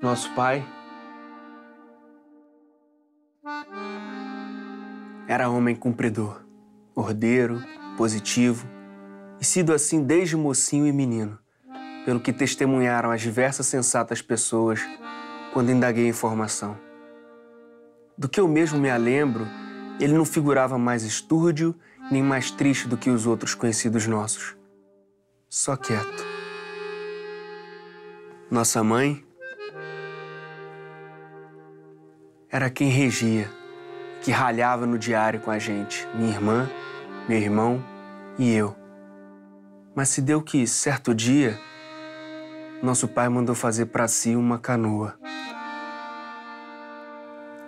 Nosso pai era homem cumpridor, ordeiro, positivo, e sido assim desde mocinho e menino, pelo que testemunharam as diversas sensatas pessoas quando indaguei informação. Do que eu mesmo me lembro, ele não figurava mais estúrdio nem mais triste do que os outros conhecidos nossos. Só quieto. Nossa mãe era quem regia, que ralhava no diário com a gente, minha irmã, meu irmão e eu. Mas se deu que, certo dia, nosso pai mandou fazer para si uma canoa.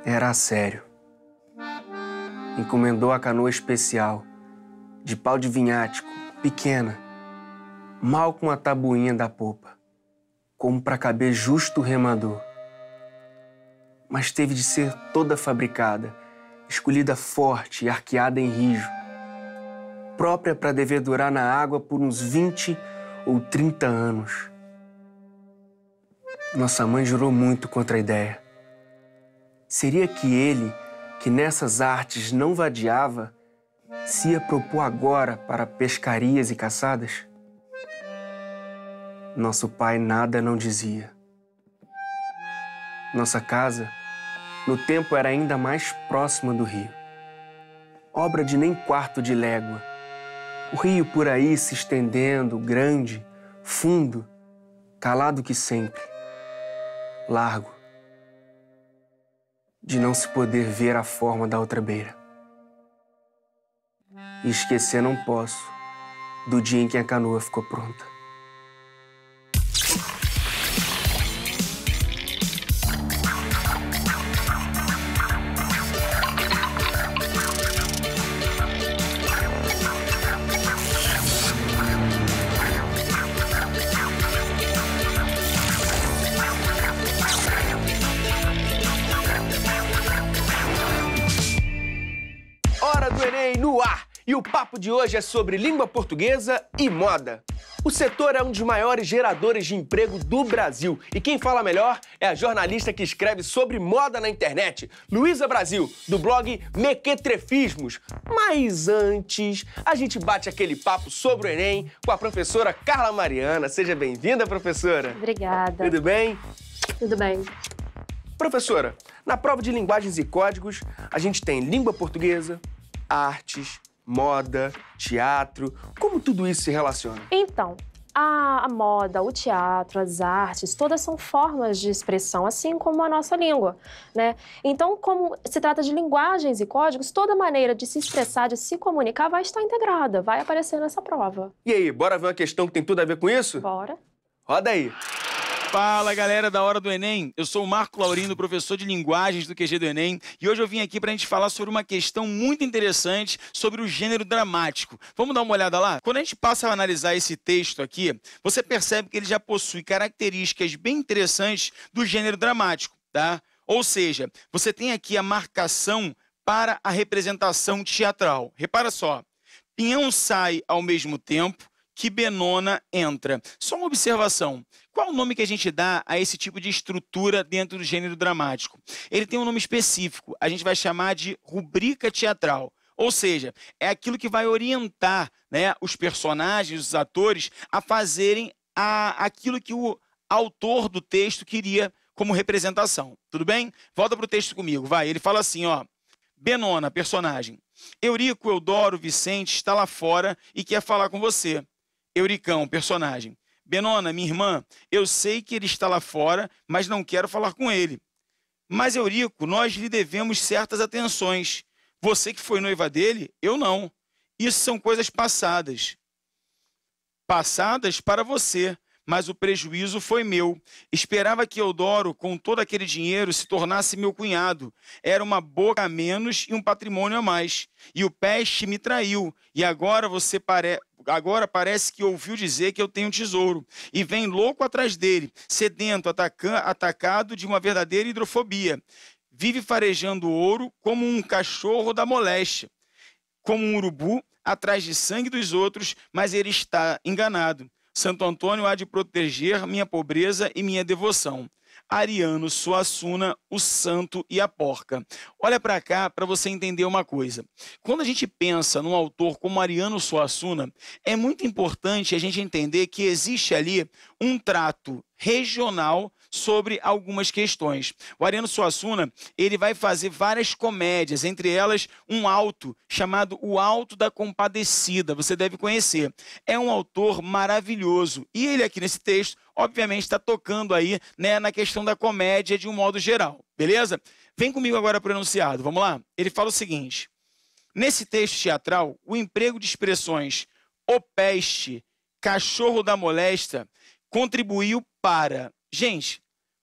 Era a sério. Encomendou a canoa especial, de pau de vinhático, pequena, mal com a tabuinha da popa, como para caber justo o remador. Mas teve de ser toda fabricada, escolhida forte e arqueada em rijo, própria para dever durar na água por uns 20 ou 30 anos. Nossa mãe jurou muito contra a ideia. Seria que ele, que nessas artes não vadiava, se ia propor agora para pescarias e caçadas? Nosso pai nada não dizia. Nossa casa, no tempo, era ainda mais próxima do rio. Obra de nem quarto de légua. O rio por aí se estendendo, grande, fundo, calado que sempre, largo, de não se poder ver a forma da outra beira. E esquecer não posso do dia em que a canoa ficou pronta. Hora do Enem no ar! E o papo de hoje é sobre língua portuguesa e moda. O setor é um dos maiores geradores de emprego do Brasil. E quem fala melhor é a jornalista que escreve sobre moda na internet, Luísa Brasil, do blog Mequetrefismos. Mas antes, a gente bate aquele papo sobre o Enem com a professora Carla Mariana. Seja bem-vinda, professora. Obrigada. Tudo bem? Tudo bem. Professora, na prova de linguagens e códigos, a gente tem língua portuguesa, artes, moda, teatro. Como tudo isso se relaciona? Então, a moda, o teatro, as artes, todas são formas de expressão, assim como a nossa língua, né? Então, como se trata de linguagens e códigos, toda maneira de se expressar, de se comunicar, vai estar integrada, vai aparecer nessa prova. E aí, bora ver uma questão que tem tudo a ver com isso? Bora. Roda aí. Fala, galera da Hora do Enem. Eu sou o Marco Laurindo, professor de linguagens do QG do Enem, e hoje eu vim aqui para a gente falar sobre uma questão muito interessante sobre o gênero dramático. Vamos dar uma olhada lá? Quando a gente passa a analisar esse texto aqui, você percebe que ele já possui características bem interessantes do gênero dramático, tá? Ou seja, você tem aqui a marcação para a representação teatral. Repara só, Pinhão sai ao mesmo tempo que Benona entra. Só uma observação. Qual o nome que a gente dá a esse tipo de estrutura dentro do gênero dramático? Ele tem um nome específico. A gente vai chamar de rubrica teatral. Ou seja, é aquilo que vai orientar, né, os personagens, os atores, a fazerem aquilo que o autor do texto queria como representação. Tudo bem? Volta para o texto comigo, vai. Ele fala assim, ó. Benona, personagem. Eurico, Eudoro, Vicente está lá fora e quer falar com você. Euricão, personagem. Benona, minha irmã, eu sei que ele está lá fora, mas não quero falar com ele. Mas, Eurico, nós lhe devemos certas atenções. Você que foi noiva dele, eu não. Isso são coisas passadas. Passadas para você, mas o prejuízo foi meu. Esperava que Eudoro, com todo aquele dinheiro, se tornasse meu cunhado. Era uma boca a menos e um patrimônio a mais. E o peste me traiu. E agora Agora parece que ouviu dizer que eu tenho um tesouro e vem louco atrás dele, sedento, atacado de uma verdadeira hidrofobia. Vive farejando ouro como um cachorro da moléstia, como um urubu atrás de sangue dos outros, mas ele está enganado. Santo Antônio há de proteger minha pobreza e minha devoção. Ariano Suassuna, o Santo e a Porca. Olha para cá para você entender uma coisa. Quando a gente pensa num autor como Ariano Suassuna, é muito importante a gente entender que existe ali um trato regional sobre algumas questões. O Ariano Suassuna, ele vai fazer várias comédias, entre elas um alto chamado O Alto da Compadecida, você deve conhecer. É um autor maravilhoso e ele aqui nesse texto, obviamente, está tocando aí, né, na questão da comédia de um modo geral, beleza? Vem comigo agora para o enunciado, vamos lá? Ele fala o seguinte: nesse texto teatral, o emprego de expressões o peste, cachorro da molesta, contribuiu para... Gente,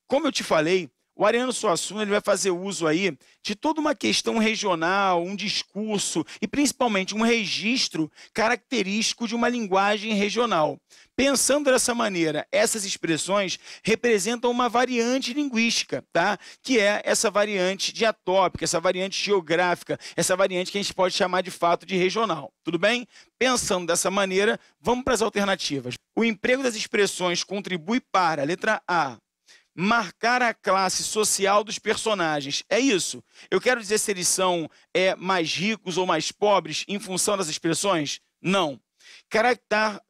como eu te falei, o Ariano Suassuna ele vai fazer uso aí de toda uma questão regional, um discurso e principalmente um registro característico de uma linguagem regional. Pensando dessa maneira, essas expressões representam uma variante linguística, tá? Que é essa variante diatópica, essa variante geográfica, essa variante que a gente pode chamar de fato de regional. Tudo bem? Pensando dessa maneira, vamos para as alternativas. O emprego das expressões contribui para, letra A, marcar a classe social dos personagens. É isso. Eu quero dizer se eles são mais ricos ou mais pobres em função das expressões? Não.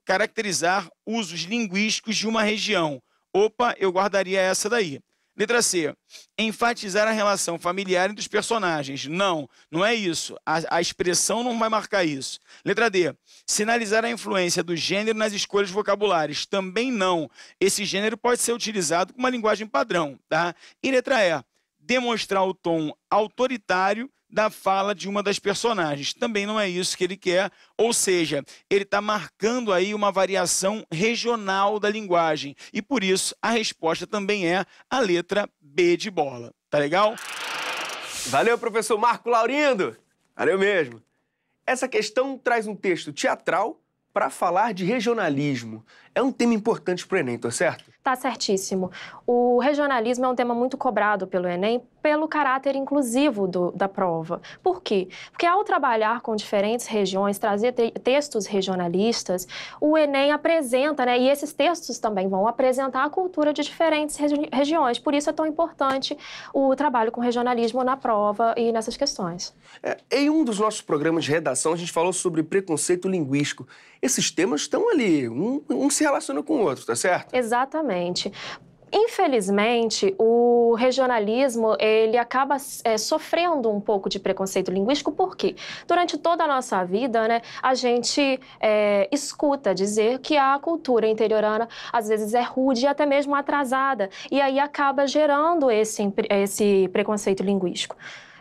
Caracterizar usos linguísticos de uma região. Opa, eu guardaria essa daí. Letra C. Enfatizar a relação familiar entre os personagens. Não, não é isso. A expressão não vai marcar isso. Letra D. Sinalizar a influência do gênero nas escolhas vocabulares. Também não. Esse gênero pode ser utilizado com uma linguagem padrão, tá? E letra E. Demonstrar o tom autoritário da fala de uma das personagens. Também não é isso que ele quer, ou seja, ele está marcando aí uma variação regional da linguagem. E por isso a resposta também é a letra B de bola. Tá legal? Valeu, professor Marco Laurindo! Valeu mesmo! Essa questão traz um texto teatral para falar de regionalismo. É um tema importante para o Enem, tá certo? Tá certíssimo. O regionalismo é um tema muito cobrado pelo Enem pelo caráter inclusivo da prova. Por quê? Porque ao trabalhar com diferentes regiões, trazer textos regionalistas, o Enem apresenta, né, e esses textos também vão apresentar a cultura de diferentes regiões. Por isso é tão importante o trabalho com regionalismo na prova e nessas questões. Em um dos nossos programas de redação, a gente falou sobre preconceito linguístico. Esses temas estão ali, um se relaciona com o outro, tá certo? Exatamente. Infelizmente, o regionalismo, ele acaba sofrendo um pouco de preconceito linguístico, porque durante toda a nossa vida, né, a gente escuta dizer que a cultura interiorana, às vezes, é rude e até mesmo atrasada, e aí acaba gerando esse preconceito linguístico.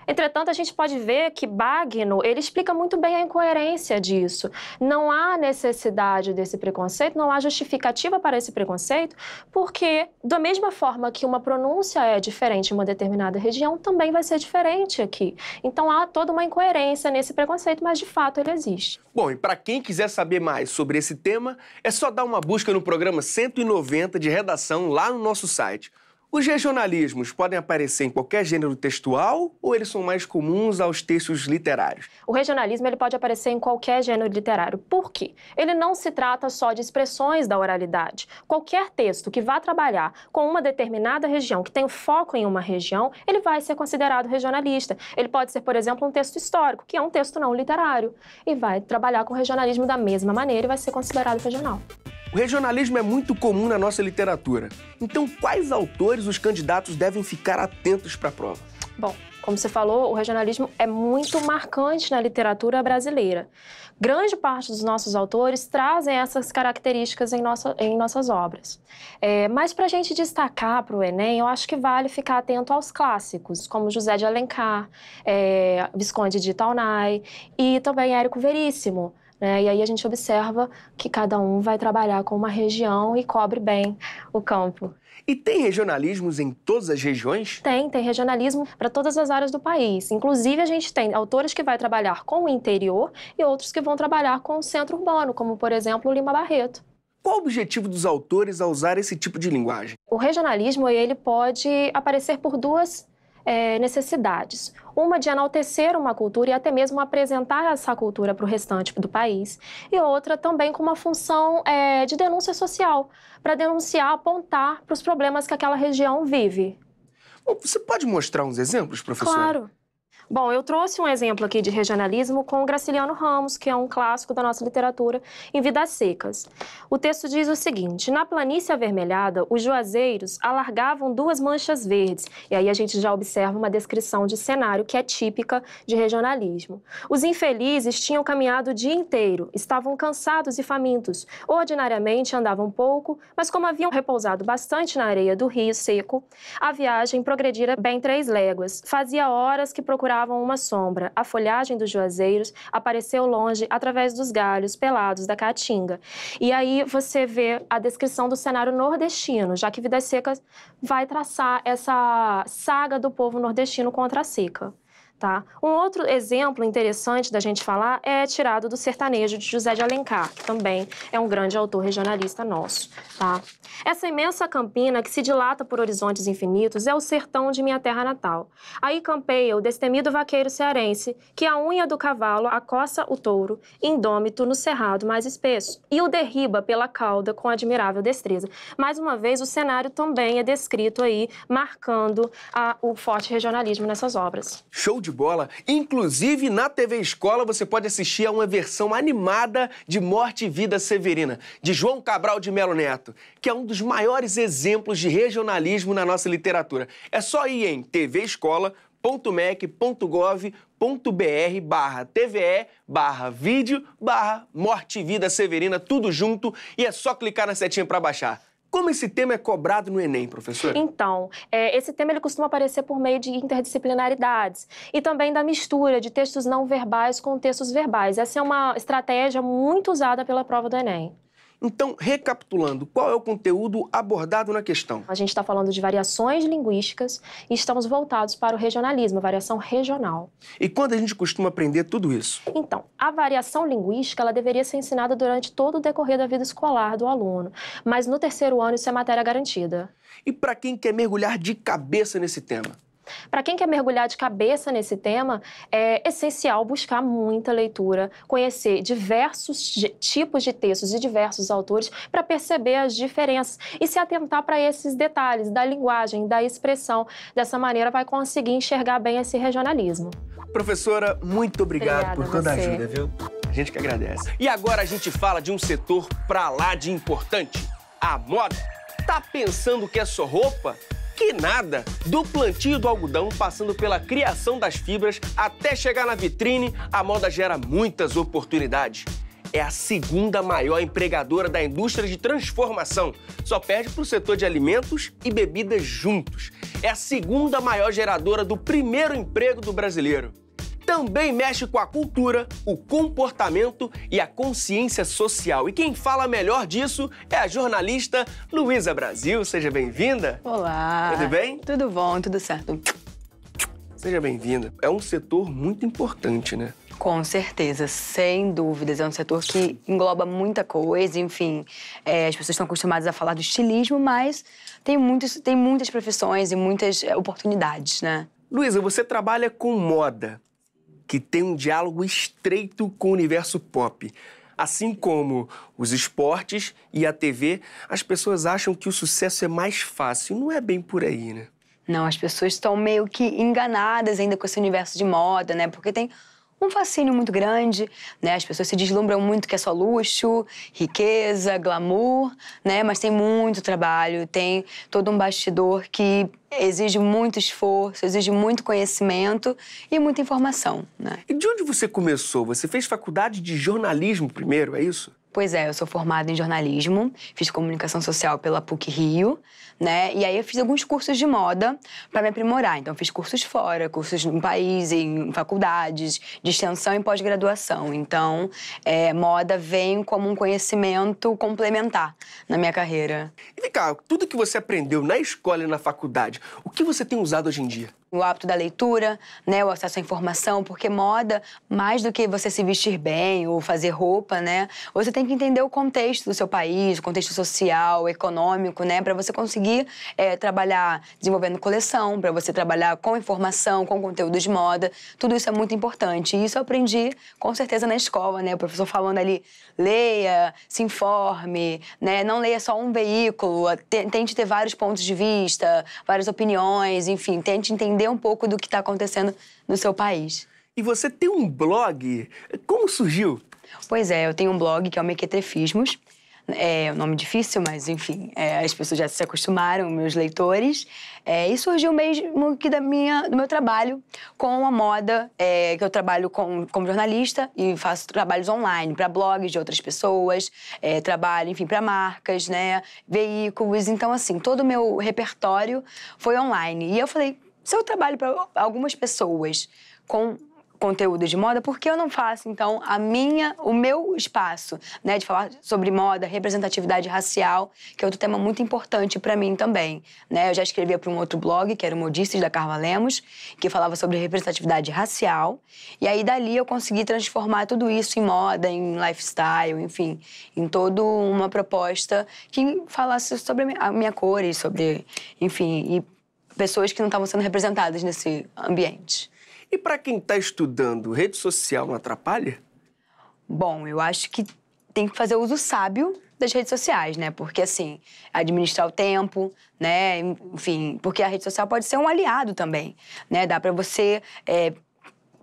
Entretanto, a gente pode ver que Bagno, ele explica muito bem a incoerência disso. Não há necessidade desse preconceito, não há justificativa para esse preconceito, porque da mesma forma que uma pronúncia é diferente em uma determinada região, também vai ser diferente aqui. Então há toda uma incoerência nesse preconceito, mas de fato ele existe. Bom, e para quem quiser saber mais sobre esse tema, é só dar uma busca no programa 190 de redação lá no nosso site. Os regionalismos podem aparecer em qualquer gênero textual ou eles são mais comuns aos textos literários? O regionalismo ele pode aparecer em qualquer gênero literário. Por quê? Ele não se trata só de expressões da oralidade. Qualquer texto que vá trabalhar com uma determinada região, que tem foco em uma região, ele vai ser considerado regionalista. Ele pode ser, por exemplo, um texto histórico, que é um texto não literário, e vai trabalhar com o regionalismo da mesma maneira e vai ser considerado regional. O regionalismo é muito comum na nossa literatura. Então, quais autores os candidatos devem ficar atentos para a prova? Bom, como você falou, o regionalismo é muito marcante na literatura brasileira. Grande parte dos nossos autores trazem essas características em nossas obras. Mas para a gente destacar para o Enem, eu acho que vale ficar atento aos clássicos, como José de Alencar, Visconde de Itaunay e também Érico Veríssimo. E aí a gente observa que cada um vai trabalhar com uma região e cobre bem o campo. E tem regionalismos em todas as regiões? Tem regionalismo para todas as áreas do país. Inclusive, a gente tem autores que vão trabalhar com o interior e outros que vão trabalhar com o centro urbano, como, por exemplo, o Lima Barreto. Qual o objetivo dos autores ao usar esse tipo de linguagem? O regionalismo ele pode aparecer por duas necessidades. Uma de enaltecer uma cultura e até mesmo apresentar essa cultura para o restante do país. E outra também com uma função de denúncia social, para denunciar, apontar para os problemas que aquela região vive. Bom, você pode mostrar uns exemplos, professora? Claro. Bom, eu trouxe um exemplo aqui de regionalismo com o Graciliano Ramos, que é um clássico da nossa literatura, em Vidas Secas. O texto diz o seguinte: na planície avermelhada, os juazeiros alargavam 2 manchas verdes. E aí a gente já observa uma descrição de cenário que é típica de regionalismo. Os infelizes tinham caminhado o dia inteiro, estavam cansados e famintos. Ordinariamente andavam pouco, mas como haviam repousado bastante na areia do rio seco, a viagem progredira bem 3 léguas. Fazia horas que procuravam uma sombra. A folhagem dos juazeiros apareceu longe através dos galhos pelados da caatinga. E aí você vê a descrição do cenário nordestino, já que Vidas Secas vai traçar essa saga do povo nordestino contra a seca. Tá? Um outro exemplo interessante da gente falar é tirado do Sertanejo de José de Alencar, que também é um grande autor regionalista nosso. Tá? Essa imensa campina que se dilata por horizontes infinitos é o sertão de minha terra natal. Aí campeia o destemido vaqueiro cearense, que a unha do cavalo acossa o touro, indômito no cerrado mais espesso, e o derriba pela cauda com admirável destreza. Mais uma vez, o cenário também é descrito aí, marcando o forte regionalismo nessas obras. Show de bola! Inclusive, na TV Escola, você pode assistir a uma versão animada de Morte e Vida Severina, de João Cabral de Melo Neto, que é um dos maiores exemplos de regionalismo na nossa literatura. É só ir em tvescola.mec.gov.br/tve/vídeo/Morte e Vida Severina, tudo junto, e é só clicar na setinha para baixar. Como esse tema é cobrado no Enem, professora? Então, esse tema ele costuma aparecer por meio de interdisciplinaridades e também da mistura de textos não verbais com textos verbais. Essa é uma estratégia muito usada pela prova do Enem. Então, recapitulando, qual é o conteúdo abordado na questão? A gente está falando de variações linguísticas e estamos voltados para o regionalismo, a variação regional. E quando a gente costuma aprender tudo isso? Então, a variação linguística ela deveria ser ensinada durante todo o decorrer da vida escolar do aluno, mas no 3º ano isso é matéria garantida. E para quem quer mergulhar de cabeça nesse tema? Para quem quer mergulhar de cabeça nesse tema, é essencial buscar muita leitura, conhecer diversos tipos de textos de diversos autores para perceber as diferenças e se atentar para esses detalhes da linguagem, da expressão. Dessa maneira, vai conseguir enxergar bem esse regionalismo. Professora, muito obrigado por toda a você. ajuda, viu? A gente que agradece. E agora a gente fala de um setor pra lá de importante, a moda. Tá pensando que é só roupa? Que nada! Do plantio do algodão, passando pela criação das fibras, até chegar na vitrine, a moda gera muitas oportunidades. É a 2ª maior empregadora da indústria de transformação. Só perde para o setor de alimentos e bebidas juntos. É a 2ª maior geradora do primeiro emprego do brasileiro. Também mexe com a cultura, o comportamento e a consciência social. E quem fala melhor disso é a jornalista Luísa Brasil. Seja bem-vinda. Olá. Tudo bem? Tudo bom, tudo certo. Seja bem-vinda. É um setor muito importante, né? Com certeza, sem dúvidas. É um setor que engloba muita coisa, enfim. As pessoas estão acostumadas a falar do estilismo, mas tem muitas profissões e muitas oportunidades, né? Luísa, você trabalha com moda, que tem um diálogo estreito com o universo pop. Assim como os esportes e a TV, as pessoas acham que o sucesso é mais fácil. Não é bem por aí, né? Não, as pessoas estão meio que enganadas ainda com esse universo de moda, né? Porque tem um fascínio muito grande, né? As pessoas se deslumbram muito que é só luxo, riqueza, glamour, né? Mas tem muito trabalho, tem todo um bastidor que exige muito esforço, exige muito conhecimento e muita informação, né? E de onde você começou? Você fez faculdade de jornalismo primeiro, é isso? Pois é, eu sou formada em jornalismo, fiz comunicação social pela PUC-Rio, né? E aí eu fiz alguns cursos de moda para me aprimorar. Então, eu fiz cursos fora, cursos no país, em faculdades, de extensão e pós-graduação. Então, moda vem como um conhecimento complementar na minha carreira. E vem cá, tudo que você aprendeu na escola e na faculdade, o que você tem usado hoje em dia? o hábito da leitura, né, o acesso à informação, porque moda, mais do que você se vestir bem ou fazer roupa, né, você tem que entender o contexto do seu país, o contexto social, econômico, né, para você conseguir trabalhar desenvolvendo coleção, para você trabalhar com informação, com conteúdo de moda, tudo isso é muito importante. E isso eu aprendi, com certeza, na escola, né, o professor falando ali, leia, se informe, né, não leia só um veículo, tente ter vários pontos de vista, várias opiniões, enfim, tente entender um pouco do que está acontecendo no seu país. E você tem um blog? Como surgiu? Pois é, eu tenho um blog que é o Mequetrefismos. É um nome difícil, mas enfim, as pessoas já se acostumaram, meus leitores. E surgiu mesmo que do meu trabalho com a moda, que eu trabalho como jornalista e faço trabalhos online para blogs de outras pessoas, trabalho, enfim, para marcas, né, veículos. Então, assim, todo o meu repertório foi online. E eu falei, se eu trabalho para algumas pessoas com conteúdo de moda, por que eu não faço, então, o meu espaço, né, de falar sobre moda, representatividade racial, que é outro tema muito importante para mim também, né? Eu já escrevia para um outro blog, que era o Modices, da Carla Lemos, que falava sobre representatividade racial, e aí dali eu consegui transformar tudo isso em moda, em lifestyle, enfim, em toda uma proposta que falasse sobre a minha cor e sobre, enfim, e pessoas que não estavam sendo representadas nesse ambiente. E para quem está estudando, rede social não atrapalha? Bom, eu acho que tem que fazer uso sábio das redes sociais, né? Porque, assim, administrar o tempo, né? Enfim, porque a rede social pode ser um aliado também, né? Dá para você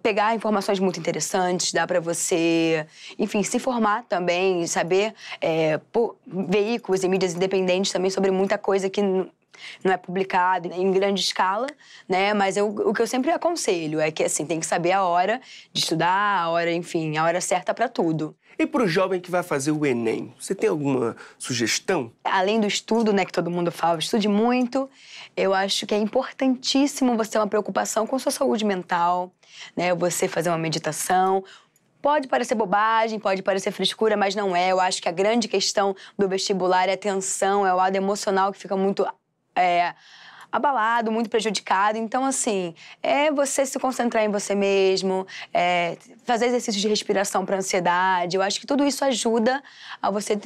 pegar informações muito interessantes, dá para você, enfim, se informar também, saber por veículos e mídias independentes também sobre muita coisa que não é publicado em grande escala, né? Mas o que eu sempre aconselho é que, assim, tem que saber a hora de estudar, a hora, enfim, a hora certa para tudo. E para o jovem que vai fazer o Enem, você tem alguma sugestão? Além do estudo, né, que todo mundo fala, estude muito, eu acho que é importantíssimo você ter uma preocupação com sua saúde mental, né? Você fazer uma meditação. Pode parecer bobagem, pode parecer frescura, mas não é. Eu acho que a grande questão do vestibular é a tensão, é o lado emocional que fica muito abalado, muito prejudicado. Então, assim, você se concentrar em você mesmo, fazer exercícios de respiração para ansiedade. Eu acho que tudo isso ajuda a você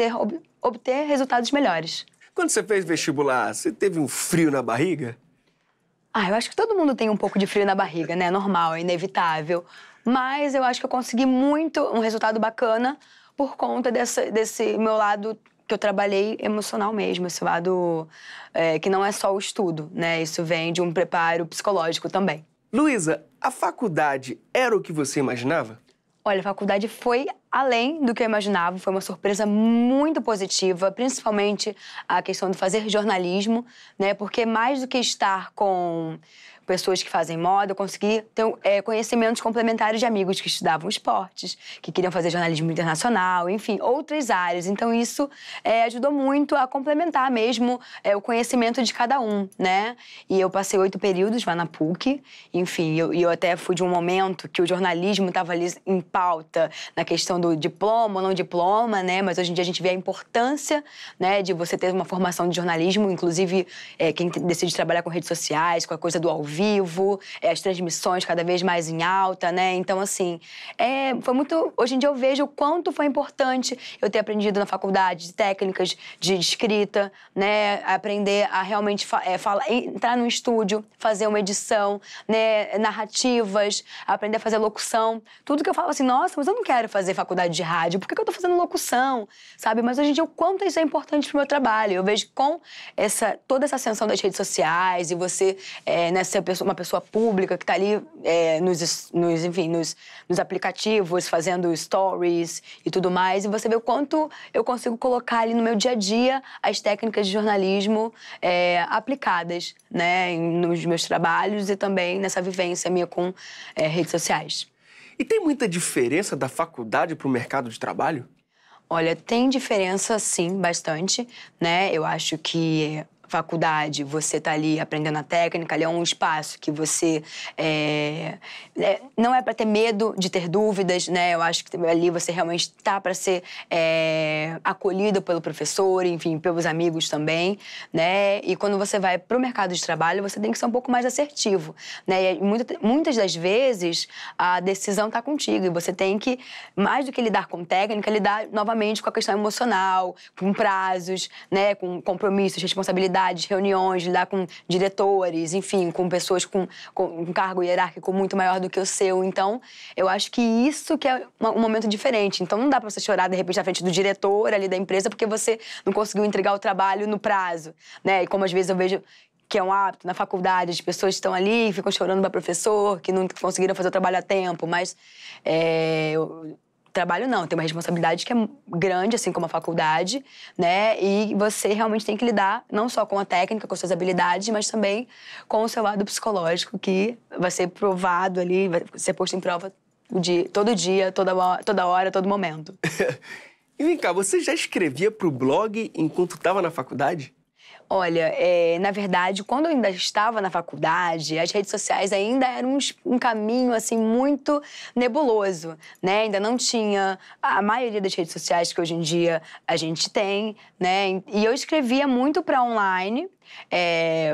obter resultados melhores. Quando você fez vestibular, você teve um frio na barriga? Eu acho que todo mundo tem um pouco de frio na barriga, né? Normal, é inevitável. Mas eu acho que eu consegui um resultado bacana por conta desse meu lado que eu trabalhei emocional mesmo, esse lado que não é só o estudo, né? Isso vem de um preparo psicológico também. Luísa, a faculdade era o que você imaginava? Olha, a faculdade foi além do que eu imaginava, foi uma surpresa muito positiva, principalmente a questão de fazer jornalismo, né? Porque mais do que estar com pessoas que fazem moda, eu consegui ter conhecimentos complementares de amigos que estudavam esportes, que queriam fazer jornalismo internacional, enfim, outras áreas. Então, isso ajudou muito a complementar mesmo o conhecimento de cada um, né? E eu passei 8 períodos lá na PUC, enfim, eu até fui de um momento que o jornalismo estava ali em pauta na questão do diploma ou não diploma, né? Mas hoje em dia a gente vê a importância, né, de você ter uma formação de jornalismo, inclusive quem decide trabalhar com redes sociais, com a coisa do ao vivo, as transmissões cada vez mais em alta, né? Então, assim, foi muito... Hoje em dia eu vejo o quanto foi importante eu ter aprendido na faculdade técnicas de escrita, né? Aprender a realmente entrar no estúdio, fazer uma edição, né? Narrativas, aprender a fazer locução. Tudo que eu falo assim, nossa, mas eu não quero fazer faculdade de rádio, por que eu tô fazendo locução, sabe? Mas hoje em dia o quanto isso é importante pro meu trabalho. Eu vejo que com toda essa ascensão das redes sociais e você, ser uma pessoa pública que está ali nos aplicativos, fazendo stories e tudo mais, e você vê o quanto eu consigo colocar ali no meu dia a dia as técnicas de jornalismo aplicadas, né, nos meus trabalhos e também nessa vivência minha com redes sociais. E tem muita diferença da faculdade para o mercado de trabalho? Olha, tem diferença, sim, bastante, né? Eu acho que faculdade, você tá ali aprendendo a técnica, ali é um espaço que você não é para ter medo de ter dúvidas, né? Eu acho que ali você realmente tá para ser acolhido pelo professor, enfim, pelos amigos também, né? E quando você vai pro mercado de trabalho, você tem que ser um pouco mais assertivo, né? E muitas das vezes a decisão tá contigo e você tem que, mais do que lidar com técnica, lidar novamente com a questão emocional, com prazos, né? Com compromissos, responsabilidades, reuniões, lidar com diretores, enfim, com pessoas com um cargo hierárquico muito maior do que o seu. Então, eu acho que isso que é um momento diferente. Então, não dá pra você chorar, de repente, na frente do diretor ali da empresa porque você não conseguiu entregar o trabalho no prazo, né? E como às vezes eu vejo que é um hábito na faculdade, as pessoas estão ali e ficam chorando para professor, que não conseguiram fazer o trabalho a tempo, mas trabalho não, tem uma responsabilidade que é grande, assim como a faculdade, né? E você realmente tem que lidar não só com a técnica, com suas habilidades, mas também com o seu lado psicológico, que vai ser provado ali, vai ser posto em prova todo dia, toda hora, todo momento. E vem cá, você já escrevia pro blog enquanto estava na faculdade? Olha, na verdade, quando eu ainda estava na faculdade, as redes sociais ainda eram um caminho, assim, muito nebuloso, né? Ainda não tinha a maioria das redes sociais que hoje em dia a gente tem, né? E eu escrevia muito para online,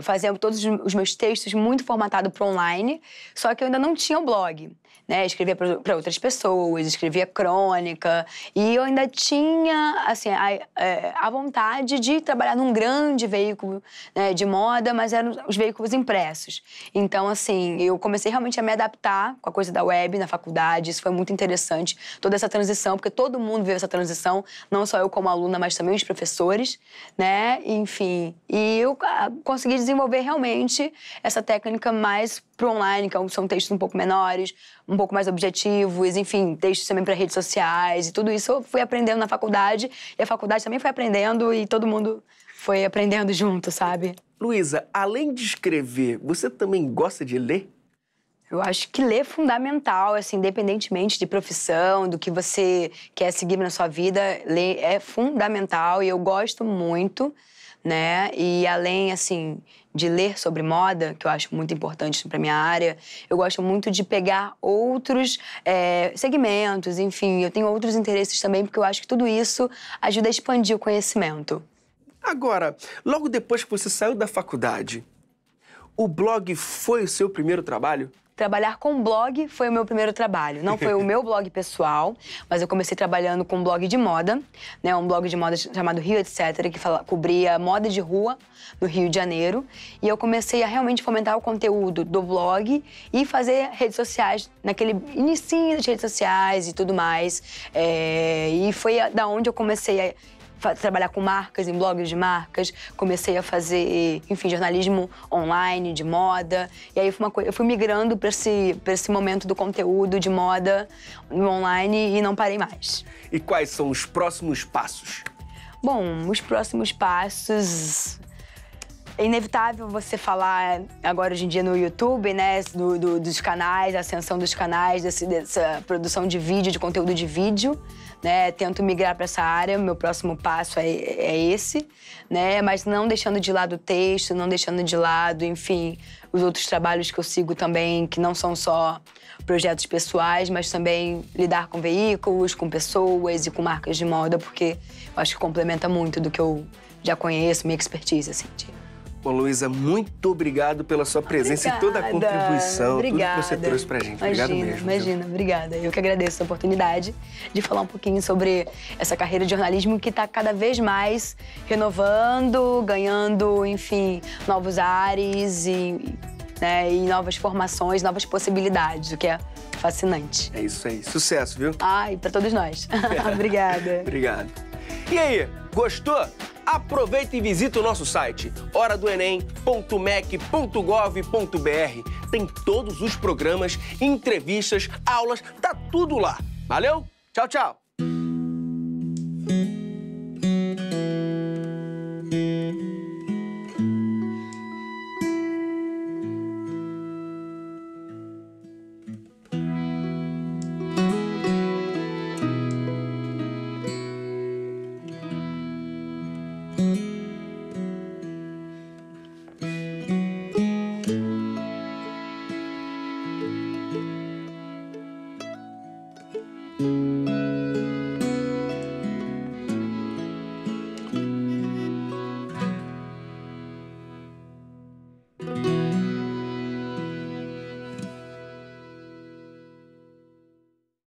fazia todos os meus textos muito formatados para online, só que eu ainda não tinha o blog. Né, escrevia para outras pessoas, escrevia crônica, e eu ainda tinha, assim, a vontade de trabalhar num grande veículo, né, de moda, mas eram os veículos impressos. Então, assim, eu comecei realmente a me adaptar com a coisa da web na faculdade, isso foi muito interessante, toda essa transição, porque todo mundo viu essa transição, não só eu como aluna, mas também os professores, né, enfim. E eu consegui desenvolver realmente essa técnica mais pro online, que são textos um pouco menores, um pouco mais objetivos, enfim, textos também para redes sociais e tudo isso eu fui aprendendo na faculdade e a faculdade também foi aprendendo e todo mundo foi aprendendo junto, sabe? Luísa, além de escrever, você também gosta de ler? Eu acho que ler é fundamental, assim, independentemente de profissão, do que você quer seguir na sua vida, ler é fundamental e eu gosto muito, né? E além, assim, de ler sobre moda, que eu acho muito importante para minha área, eu gosto muito de pegar outros segmentos, enfim, eu tenho outros interesses também, porque eu acho que tudo isso ajuda a expandir o conhecimento. Agora, logo depois que você saiu da faculdade, o blog foi o seu primeiro trabalho? Trabalhar com blog foi o meu primeiro trabalho. Não foi o meu blog pessoal, mas eu comecei trabalhando com um blog de moda, né? Um blog de moda chamado Rio Etc., que cobria moda de rua no Rio de Janeiro. E eu comecei a realmente fomentar o conteúdo do blog e fazer redes sociais, naquele inicinho das redes sociais e tudo mais. E foi da onde eu comecei a trabalhar com marcas, em blogs de marcas, comecei a fazer, enfim, jornalismo online, de moda. E aí eu fui migrando para esse momento do conteúdo de moda no online e não parei mais. E quais são os próximos passos? Bom, os próximos passos... É inevitável você falar agora hoje em dia no YouTube, né, dos canais, a ascensão dos canais, dessa produção de vídeo, de conteúdo de vídeo, né, tento migrar para essa área, meu próximo passo é esse, né, mas não deixando de lado o texto, não deixando de lado, enfim, os outros trabalhos que eu sigo também, que não são só projetos pessoais, mas também lidar com veículos, com pessoas e com marcas de moda, porque eu acho que complementa muito do que eu já conheço, minha expertise, assim, Bom, Luísa, muito obrigado pela sua presença e toda a contribuição, obrigada. Tudo que você trouxe pra gente. Obrigado mesmo. Imagina, obrigada. Eu que agradeço a oportunidade de falar um pouquinho sobre essa carreira de jornalismo que está cada vez mais renovando, ganhando, enfim, novos ares e novas formações, novas possibilidades, o que é fascinante. É isso aí. Sucesso, viu? Ai, pra todos nós. Obrigada. Obrigado. E aí, gostou? Aproveita e visita o nosso site, horadoenem.mec.gov.br. Tem todos os programas, entrevistas, aulas, tá tudo lá. Valeu? Tchau, tchau.